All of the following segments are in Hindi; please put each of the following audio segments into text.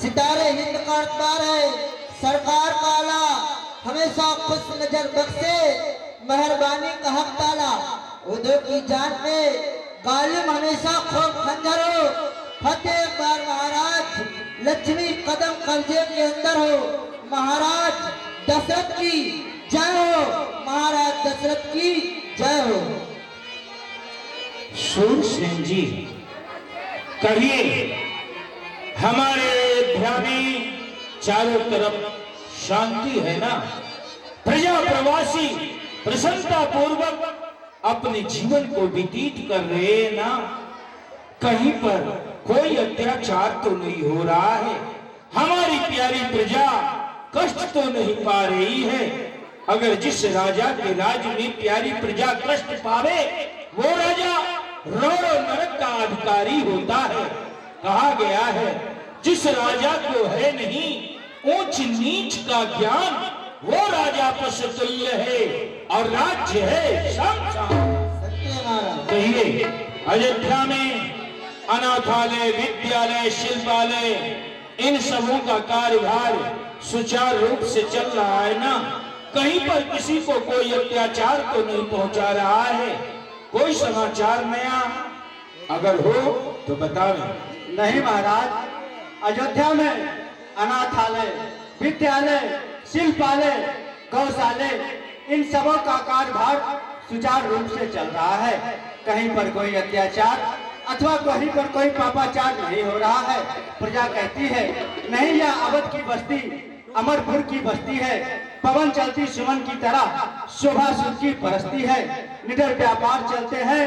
सितारे हिंद का अखबार है, सरकार का आला हमेशा खुश नजर बख्शे, मेहरबानी का हक ताला उदो की जान पे गालिब हमेशा खूब खंजर हो। फतेह बार महाराज, लक्ष्मी कदम कब्जे के अंदर हो। महाराज दशरथ की जय हो, महाराज दशरथ की जय हो। सूरसेन जी कहिए, हमारे अयोध्या में चारों तरफ शांति है ना? प्रजा प्रवासी प्रसन्नता पूर्वक अपने जीवन को व्यतीत कर रहे हैं ना? कहीं पर कोई अत्याचार तो नहीं हो रहा है? हमारी प्यारी प्रजा कष्ट तो नहीं पा रही है? अगर जिस राजा के राज में प्यारी प्रजा कष्ट पावे, वो राजा रोड़ो नरक का अधिकारी होता है। कहा गया है, जिस राजा को है नहीं ऊंच नीच का ज्ञान, वो राजा पशुतुल्य है और राज्य है शमशान। कहिए, अयोध्या में अनाथालय, विद्यालय, शिल्पालय, इन सबों का कार्यभार सुचारू रूप से चल रहा है ना? कहीं पर किसी को कोई अत्याचार तो नहीं पहुंचा रहा है? कोई समाचार नया अगर हो तो बतावें। नहीं महाराज, अयोध्या में अनाथालय, विद्यालय, शिल्पालय, गौशाले, इन सबों का कार्यभार सुचारू रूप से चल रहा है। कहीं पर कोई अत्याचार अथवा कहीं पर कोई पापाचार नहीं हो रहा है। प्रजा कहती है, नहीं, यह अवध की बस्ती अमरपुर की बस्ती है। पवन चलती सुमन की तरह शोभा सुख की बरसती है। निडर व्यापार चलते हैं,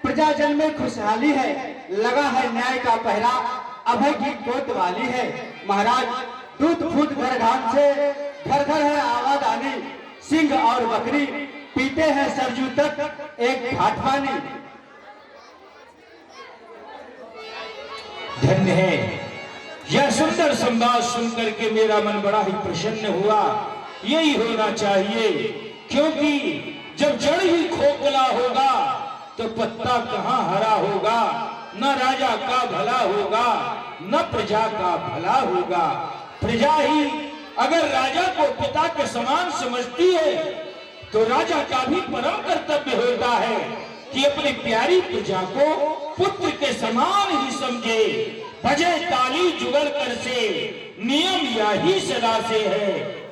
प्रजाजन में खुशहाली है। लगा है न्याय का पहरा, अभय की गोद वाली है। महाराज दूध फूट घर घाट से घर घर है आवादानी, सिंह और बकरी पीते हैं सरजू तक एक घाट पानी। धन्य है, यह सुंदर संवाद सुनकर के मेरा मन बड़ा ही प्रसन्न हुआ। यही होना चाहिए, क्योंकि जब जड़ ही खोखला होगा तो पत्ता कहाँ हरा होगा। न राजा का भला होगा, न प्रजा का भला होगा। प्रजा ही अगर राजा को पिता के समान समझती है, तो राजा का भी परम कर्तव्य होता है कि अपनी प्यारी प्रजा को पुत्र के समान ही समझे। बजे ताली जुगल कर से, नियम यही सदा से है।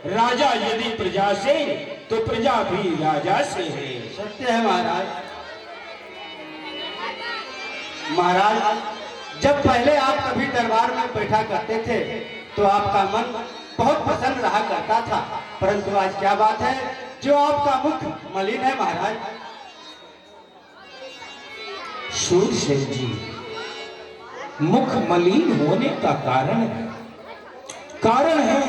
राजा यदि प्रजा से, तो प्रजा भी राजा से है। सत्य है महाराज। महाराज, जब पहले आप कभी दरबार में बैठा करते थे तो आपका मन बहुत प्रसन्न रहा करता था, परंतु आज क्या बात है जो आपका मुख मलिन है महाराज? सूरसेन जी, मुख मलिन होने का कारण है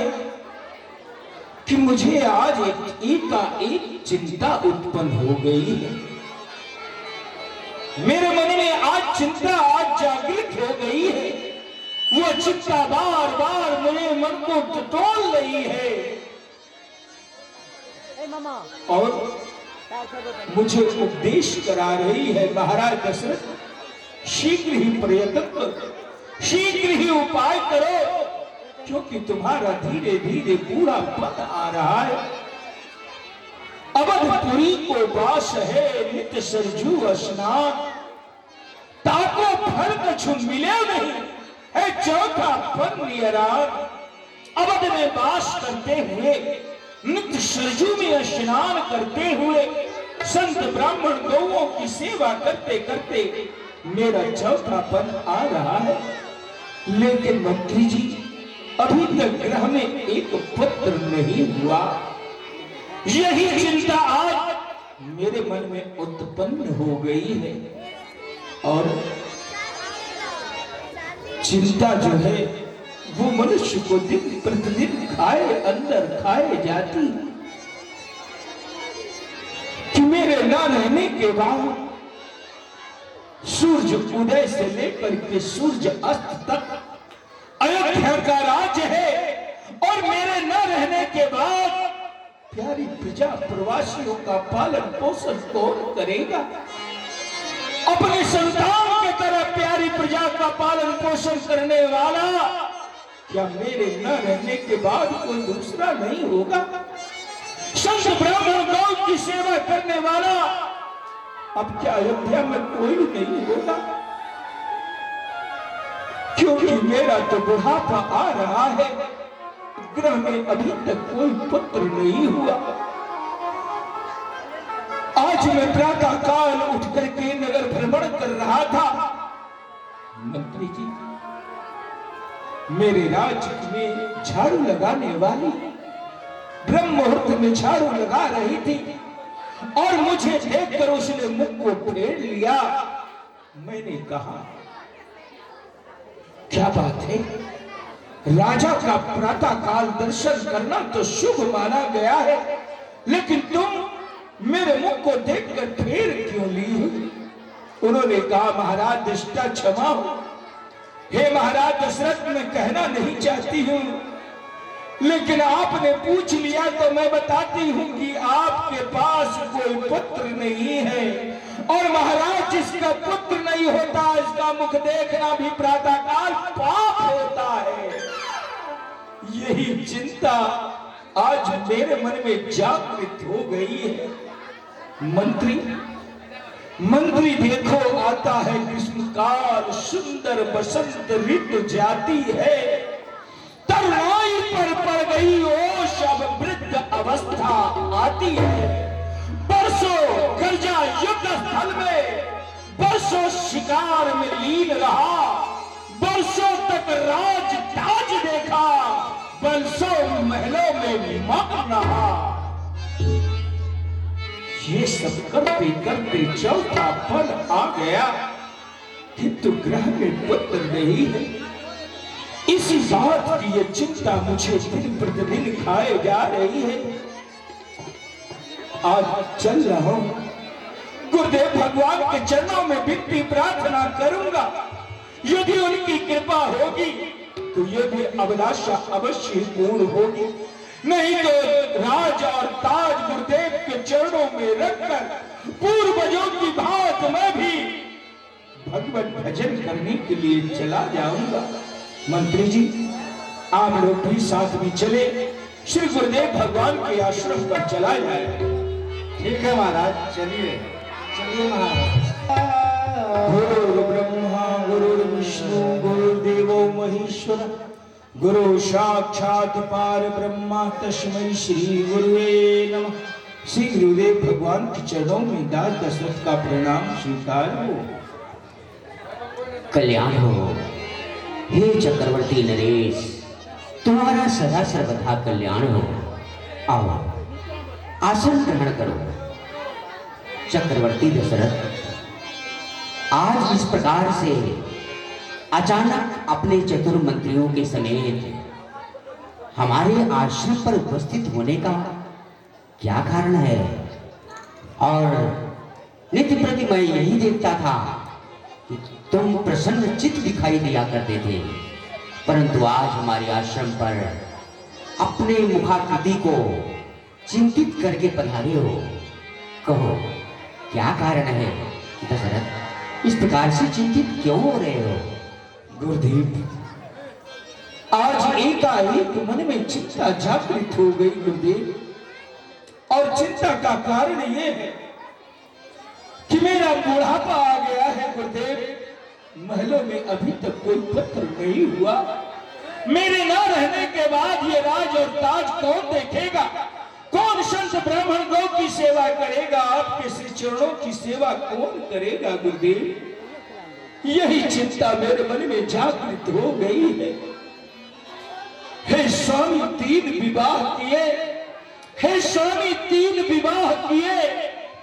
कि मुझे आज एक चिंता उत्पन्न हो गई है। मेरे मन में आज चिंता आज जागृत हो गई है। वो चिंता बार बार मेरे मन को टटोल रही है और मुझे उपदेश करा रही है। महाराज दशरथ, शीघ्र ही प्रयत्न करो, शीघ्र ही उपाय करो, क्योंकि तुम्हारा धीरे धीरे पूरा पद आ रहा है। अवधपुरी को वास है नित सरजू स्नान, ताको फल कछु मिले नहीं है चौथा फल नियरान। अवध में वास करते हुए, नित सरजू में स्नान करते हुए, संत ब्राह्मण गौओं की सेवा करते करते मेरा चौथा पन आ रहा है। लेकिन मंत्री जी, अभी तक ग्रह में एक पुत्र नहीं हुआ। यही चिंता आज मेरे मन में उत्पन्न हो गई है और चिंता जो है वो मनुष्य को दिन प्रतिदिन खाए अंदर खाए जाती कि मेरे न रहने के बाद सूर्य उदय से लेकर के सूर्य अस्त तक अयोध्या का राज्य है और मेरे न रहने के बाद प्यारी प्रजा प्रवासियों का पालन पोषण कौन करेगा? अपने संतान की तरह प्यारी प्रजा का पालन पोषण करने वाला क्या मेरे न रहने के बाद कोई दूसरा नहीं होगा? संत ब्राह्मण गौ की सेवा करने वाला अब क्या अयोध्या में कोई नहीं होगा? क्योंकि मेरा तो बुढ़ापा आ रहा है, गृह में अभी तक कोई पुत्र नहीं हुआ। आज मैं प्रातः काल उठ करके नगर भ्रमण कर रहा था। मंत्री जी, मेरे राज्य में झाड़ू लगाने वाली ब्रह्म मुहूर्त में झाड़ू लगा रही थी और मुझे देखकर उसने मुख को फेर लिया। मैंने कहा, क्या बात है? राजा का प्रातः काल दर्शन करना तो शुभ माना गया है, लेकिन तुम मेरे मुख को देखकर फेर क्यों ली हो? उन्होंने कहा, महाराज दृष्टा क्षमा हो। हे महाराज दशरथ, मैं कहना नहीं चाहती हूं, लेकिन आपने पूछ लिया तो मैं बताती हूं कि आपके पास कोई पुत्र नहीं है, और महाराज जिसका पुत्र नहीं होता इसका मुख देखना भी प्रातःकाल पाप होता है। यही चिंता आज मेरे मन में जागृत हो गई है। मंत्री देखो, आता है ग्रीष्मकाल, सुंदर बसंत ऋतु जाती है, तरुणाई पर पड़ गई ओश, अब वृद्ध अवस्था आती है। बरसों गर्जा युद्ध स्थल में, बरसों शिकार में लीन रहा, बरसों तक राज ताज देखा, बरसों महलों में मग्न रहा। ये सब करते करते चौथा पल आ गया, किंतु ग्रह में पुत्र नहीं है। इसी बात की ये चिंता मुझे दिन प्रतिदिन खाए जा रही है। आज चल रहा हूं, गुरुदेव भगवान के चरणों में विनती प्रार्थना करूंगा। यदि उनकी कृपा होगी तो ये भी अभिलाषा अवश्य पूर्ण होगी, नहीं तो राज और ताज गुरुदेव के चरणों में रखकर पूर्वजों की भांत मैं भी भगवत भजन करने के लिए चला जाऊंगा। मंत्री जी, आप लोग भी साथ में चले, श्री गुरुदेव भगवान के आश्रम पर चला जाए। ठीक है महाराज, चलिए। चलिए महाराज। गुरु ब्रह्मा गुरु विष्णु गुरुदेवो महेश्वर, गुरु साक्षात पार ब्रह्मा, तस्मै श्री गुरुवे नमः। श्री गुरुदेव भगवान के चरणों में दास दशरथ का प्रणाम स्वीकार हो। कल्याण हो हे चक्रवर्ती नरेश, तुम्हारा सदा सर्वथा कल्याण हो। आओ आसन ग्रहण करो। चक्रवर्ती दशरथ, आज इस प्रकार से अचानक अपने चतुर मंत्रियों के समेत हमारे आश्रम पर उपस्थित होने का क्या कारण है? और नित्य प्रति मैं यही देखता था कि तुम प्रसन्न चित्त दिखाई दिया करते थे, परंतु आज हमारे आश्रम पर अपने मुखाकृति को चिंतित करके पधारे हो। कहो क्या कारण है दशरथ? इस प्रकार से चिंतित क्यों हो रहे हो? गुरुदेव, आज एकाएक मन में चिंता जागृत हो गई गुरुदेव, और चिंता का कारण ये है कि मेरा बुढ़ापा आ गया है गुरुदेव। महलों में अभी तक कोई पुत्र नहीं हुआ। मेरे न रहने के बाद ये राज और ताज कौन देखेगा? कौन संत ब्राह्मण गौ की सेवा करेगा? आपके श्री चरणों की सेवा कौन करेगा गुरुदेव? यही चिंता मेरे मन में जागृत हो गई है। हे स्वामी, 3 विवाह किए, हे स्वामी 3 विवाह किए,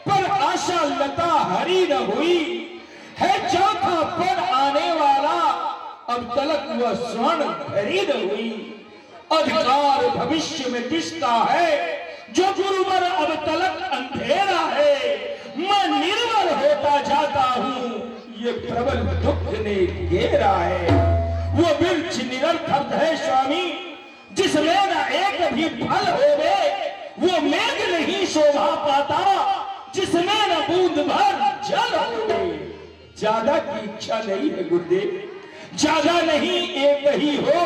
पर आशा लता हरी न हुई। है चौथा पर आने वाला, अब तलक वह स्वर्ण हरी न हुई। अधिकार भविष्य में किसका है, जो गुरुवर अब तलक अंधेरा है। मैं निर्बल होता जाता हूँ, ये प्रबल दुख ने घेरा है। वो वृक्ष निरर्थक है स्वामी, जिसमें न एक भी फल होवे। वो मेघ नहीं शोभा पाता, जिसमें न बूंद भर जल होवे। ज्यादा की इच्छा नहीं है गुरुदेव, ज्यादा नहीं, एक ही हो।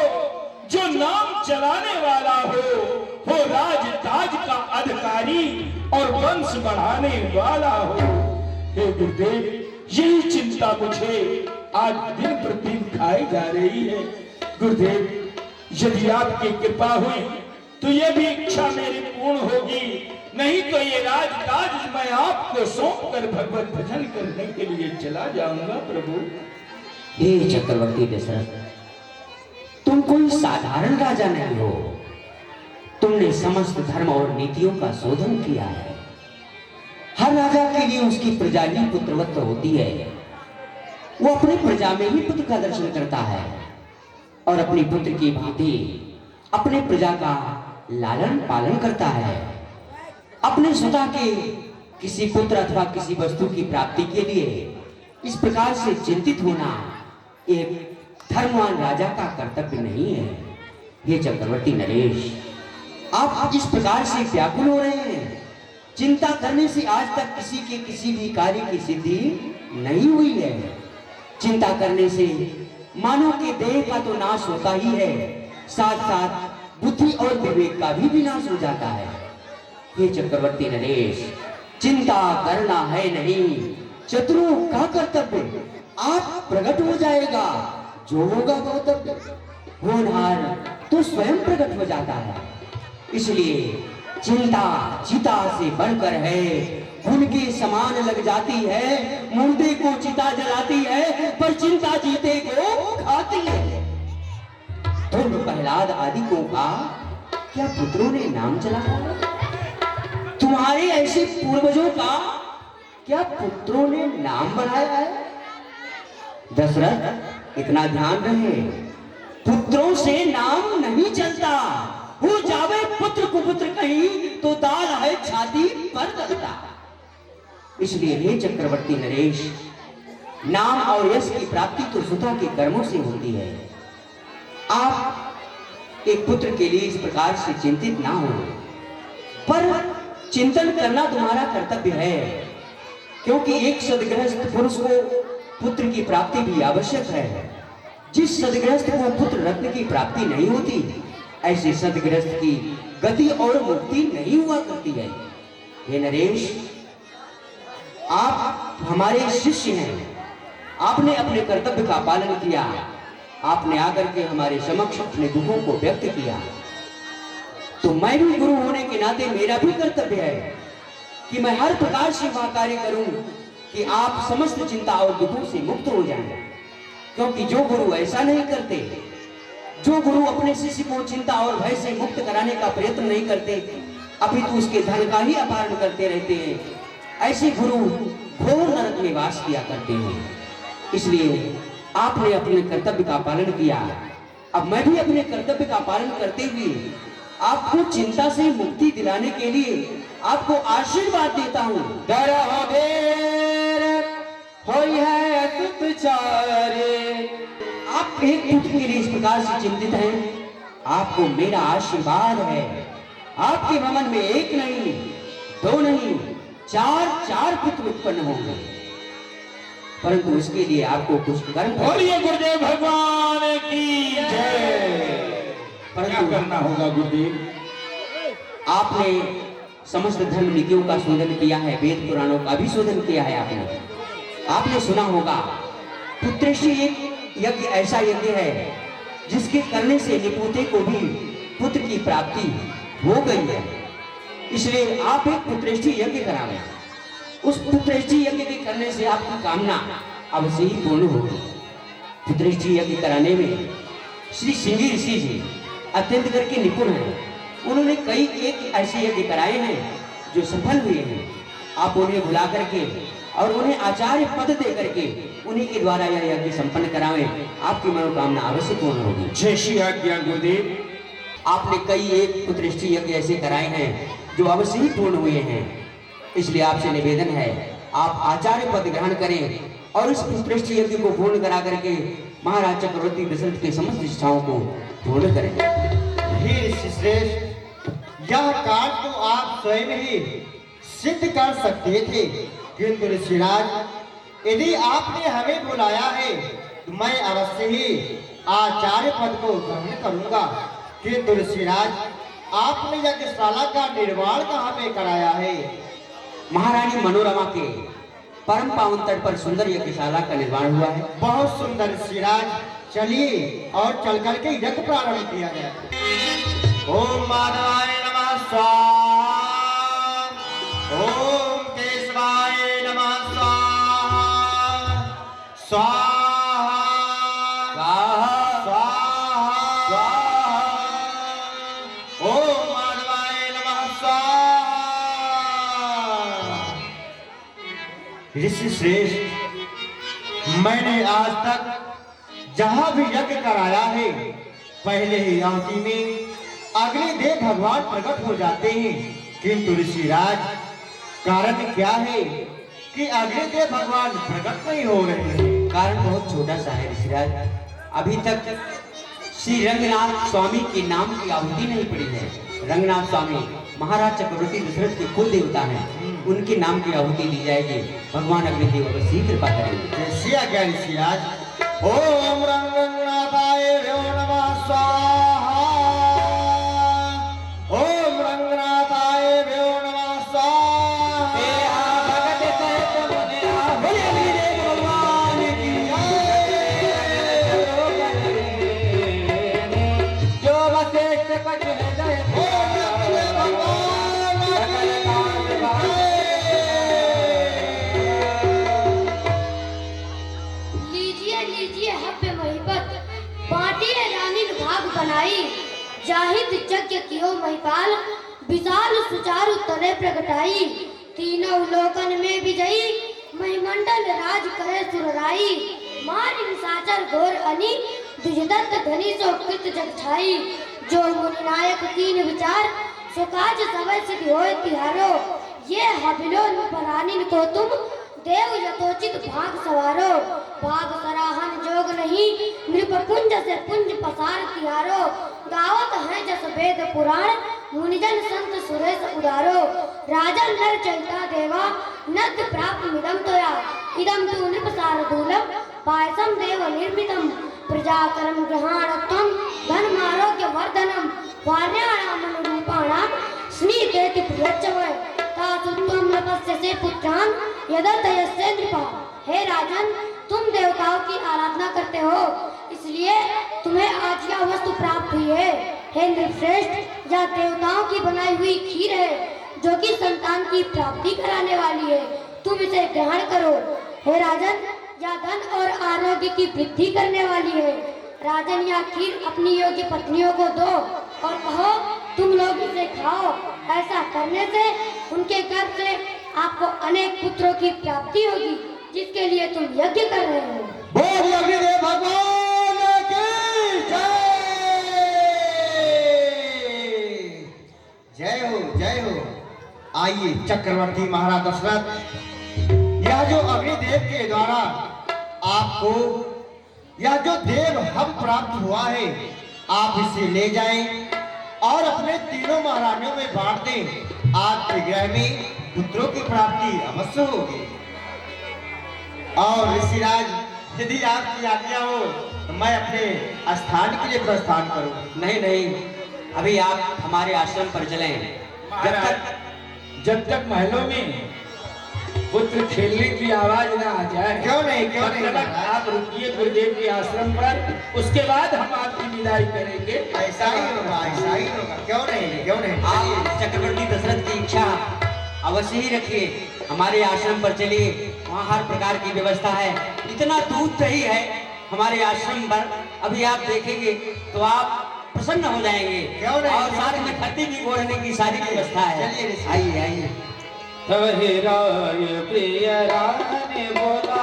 जो नाम चलाने वाला हो राज ताज का अधिकारी और वंश बढ़ाने वाला हो। हे गुरुदेव, यही चिंता मुझे आज दिन प्रतिदिन खाई जा रही है। गुरुदेव, यदि आपकी कृपा हुई तो यह भी इच्छा मेरी पूर्ण होगी, नहीं तो ये राज ताज मैं आपको सौंप कर भगवत भजन करने के लिए चला जाऊंगा प्रभु। हे चक्रवर्ती दशरथ, तुम कोई साधारण राजा नहीं हो। तुमने समस्त धर्म और नीतियों का शोधन किया है। हर राजा के लिए उसकी प्रजा ही पुत्रवत होती है। वो अपनी प्रजा में ही पुत्र का दर्शन करता है और अपनी पुत्र की भांति अपने प्रजा का लालन पालन करता है। अपने स्वतः के किसी पुत्र अथवा किसी वस्तु की प्राप्ति के लिए इस प्रकार से चिंतित होना एक धर्मवान राजा का कर्तव्य नहीं है। हे चक्रवर्ती नरेश, आप इस प्रकार से व्याकुल हो रहे हैं। चिंता करने से आज तक किसी के किसी भी कार्य की सिद्धि नहीं हुई है। चिंता करने से मानव के देह का तो नाश होता ही है, साथ साथ बुद्धि और विवेक का भी विनाश हो जाता है। हे चक्रवर्ती नरेश, चिंता करना है नहीं, शत्रुओं का कर्तव्य आप प्रकट हो जाएगा। जो होगा कर्तव्य होनहार तो स्वयं प्रकट हो जाता है। इसलिए चिंता चिता से बढ़कर है, उनके समान लग जाती है, मुर्दे को चिता जलाती है, पर चिंता जीते को खाती है। तुम प्रहलाद आदि को का क्या पुत्रों ने नाम चलाया? तुम्हारे ऐसे पूर्वजों का क्या पुत्रों ने नाम बनाया है? दशरथ, इतना ध्यान रहे, पुत्रों से नाम नहीं चलता। हो जावे पुत्र कुपुत्र कहीं तो दाल है छाती पर लगता। इसलिए हे चक्रवर्ती नरेश, नाम और यश की प्राप्ति तो स्वतः के कर्मों से होती है। आप एक पुत्र के लिए इस प्रकार से चिंतित ना हो, पर चिंतन करना तुम्हारा कर्तव्य है, क्योंकि एक सद्गृहस्थ पुरुष को पुत्र की प्राप्ति भी आवश्यक है। जिस सद्गृहस्थ को पुत्र रत्न की प्राप्ति नहीं होती, ऐसे सद्गृहस्थ की गति और मुक्ति नहीं हुआ करती है। हे नरेश, आप हमारे शिष्य हैं। आपने अपने कर्तव्य का पालन किया। आपने आकर के हमारे समक्ष अपने दुखों को व्यक्त किया, तो मैं भी गुरु होने के नाते मेरा भी कर्तव्य है कि मैं हर प्रकार से वह कार्य करूं कि आप समस्त चिंता और दुखों से मुक्त हो जाएं। क्योंकि जो गुरु ऐसा नहीं करते, जो गुरु अपने शिष्य को चिंता और भय से मुक्त कराने का प्रयत्न नहीं करते, अभी तो उसके धन का ही अपहरण करते रहते हैं, ऐसे गुरु घोर नरक में वास किया करते हैं। इसलिए आपने अपने कर्तव्य का पालन किया। अब मैं भी अपने कर्तव्य का पालन करते हुए आपको चिंता से मुक्ति दिलाने के लिए आपको आशीर्वाद देता हूँ। होई है तुचारे। आप एक पुत्र के लिए इस प्रकार से चिंतित हैं, आपको मेरा आशीर्वाद है। आपके भवन में एक नहीं, दो नहीं, चार पुत्र उत्पन्न होंगे, परंतु इसके लिए आपको कुछ कर्म बोलिए गुरुदेव भगवान की जय। क्या करना होगा गुरुदेव? आपने समस्त धर्म नीतियों का शोधन किया है, वेद पुराणों का भी शोधन किया है। आपने सुना होगा पुत्रेशी एक यज्ञ ऐसा यज्ञ है जिसके करने से निपुते को भी पुत्र की प्राप्ति हो गई है। इसलिए आप एक पुत्रेष्टि यज्ञ करावें। उस पुत्रेष्टि यज्ञ के करने से आपकी कामना अवश्य ही पूर्ण होगी। पुत्रेष्टि यज्ञ कराने में श्री सिंगी ऋषि जी अत्यंत करके निपुण हैं। उन्होंने कई एक ऐसे यज्ञ कराए हैं जो सफल हुए हैं। आप उन्हें बुला करके और उन्हें आचार्य पद दे करके उन्हीं के द्वारा यह यज्ञ संपन्न करावें, आपकी मनोकामना अवश्य पूर्ण होगी। जय श्री आज्ञा गुरुदेव। आपने कई एक पुत्रेष्टि यज्ञ ऐसे कराए हैं जो अवश्य ही पूर्ण हुए हैं। इसलिए आपसे निवेदन है, आप आचार्य पद ग्रहण करें और इस पुत्रेष्टि यज्ञ को पूर्ण करा करके महाराज चक्रवर्ती दशरथ के समस्त इच्छाओं को पूर्ण करें। श्रेष्ठ, यह कार्य तो आप स्वयं ही सिद्ध कर सकते थे, किंतु ऋषिराज, यदि आपने हमें बुलाया है तो मैं अवश्य ही आचार्य पद को ग्रहण करूंगा। किंतु ऋषिराज, आपने यज्ञशाला का निर्माण कहाँ पे कराया है? महारानी मनोरमा के परम पावन तट पर सुंदर यज्ञशाला का निर्माण हुआ है। बहुत सुंदर ऋषिराज, चलिए और चल कर के यज्ञ प्रारंभ किया जाए। ओम माधवाय नमः स्वाहा, ओम केशवाय नमः स्वाहा, स्वाहा स्वाहा स्वाहा, ओम माधवाय नमः स्वाहा। ऋषि श्रेष्ठ, मैंने आज तक जहां भी यज्ञ कराया है, पहले ही आहुति में अग्निदेव भगवान प्रकट हो जाते हैं। किंतु ऋषिराज, कारण क्या है कि अग्निदेव भगवान प्रकट नहीं हो रहे हैं? कारण बहुत छोटा सा है ऋषिराज। अभी तक श्री रंगनाथ स्वामी के नाम की आहुति नहीं पड़ी है। रंगनाथ स्वामी महाराज चक्रवर्ती दशरथ के कुल देवता हैं, उनके नाम की आहुति दी जाएगी। भगवान अग्निदेव अवश्य कृपा करेंगे। कैसी आज्ञा ऋषिराज। ओम रंगनाथाय नमः स्वाहा, ओम रंगनाथाय नमः स्वाहा। बोले अग्निदेव भगवान की जय। जो वशिष्ठ कछ है जय, ओम अग्निदेव भगवान की जय। लीजिए लीजिए हव्य महिपत, बांटिए रानी भाग बनाई। जाहिद यज्ञ कियो महिपाल, विशाल सुचारु तने प्रगटाई। तीनों लोकन में विजयी, महिमंडल राज करे सुरराई। मार निशाचर घोर अनि, दुजदत्त धनी सो कृत जग छाई। जो मुनि नायक तीन विचार, सो काज समय सिद्धि होय तिहारो। ये हबिलो परानिन को तुम, देव यथोचित भाग सवारो। भाग सराहन जोग नहीं, नृप पुंज से पुंज पसार तिहारो। गावत है जस वेद पुराण, मुनिजन संत सुरेश उदारो। राजन नर चैता देवा, नद प्राप्त मिदम तोया। इदम तु नृप शार्दूलम, पायसम देव निर्मितम। प्रजाकरम गृहाणत्वम, धर्मारोग्य वर्धनम। वार्याणाम अनुरूपाणाम, स्नीतेति प्रियच्चवय। तासुत्वम नपस्यसे पुत्रान, यदतयस्य नृपा। हे राजन, तुम देवताओं की आराधना करते हो, इसलिए तुम्हें आज यह वस्तु प्राप्त हुई है। हे नृपश्रेष्ठ, यह देवताओं की बनाई हुई खीर है, जो कि संतान की प्राप्ति कराने वाली है। तुम इसे ग्रहण करो। हे राजन, यह धन और आरोग्य की वृद्धि करने वाली है। राजन, यह खीर अपनी योग्य पत्नियों को दो और कहो तुम लोग इसे खाओ। ऐसा करने से उनके गर्भ से आपको अनेक पुत्रों की प्राप्ति होगी, जिसके लिए तुम यज्ञ कर रहे हो। बोल अग्निदेव भगवान की जय। जय हो जय हो। आइए चक्रवर्ती महाराज दशरथ, यह जो अग्निदेव के द्वारा आपको यह जो देव हव प्राप्त हुआ है, आप इसे ले जाएं और अपने तीनों महारानियों में बांट दें। आपके गृह में पुत्रों की प्राप्ति अवश्य होगी। और ऋषिराज, यदि आपकी आज्ञा हो तो मैं अपने स्थान के लिए प्रस्थान करूं। नहीं नहीं, अभी आप हमारे आश्रम पर चलें। जब तक महलों में पुत्र खेलने की आवाज ना आ जाए। क्यों नहीं, क्यों नहीं? तब तक आप रुकिए गुरुदेव के आश्रम पर, उसके बाद हम आपकी विदाई करेंगे। ऐसा ही होगा, ऐसा ही होगा। क्यों नहीं, क्यों नहीं? आप चक्रवर्ती दशरथ की इच्छा अवश्य ही रखिए। हमारे आश्रम पर चलिए, वहाँ हर प्रकार की व्यवस्था है। इतना दूध दही है हमारे आश्रम पर, अभी आप देखेंगे तो आप प्रसन्न हो जाएंगे। क्यों नहीं? और साथ में खट्टी भी बोलने की सारी व्यवस्था है। चलिए, आइए आइए। तब हे राय प्रिय राय ने बोला,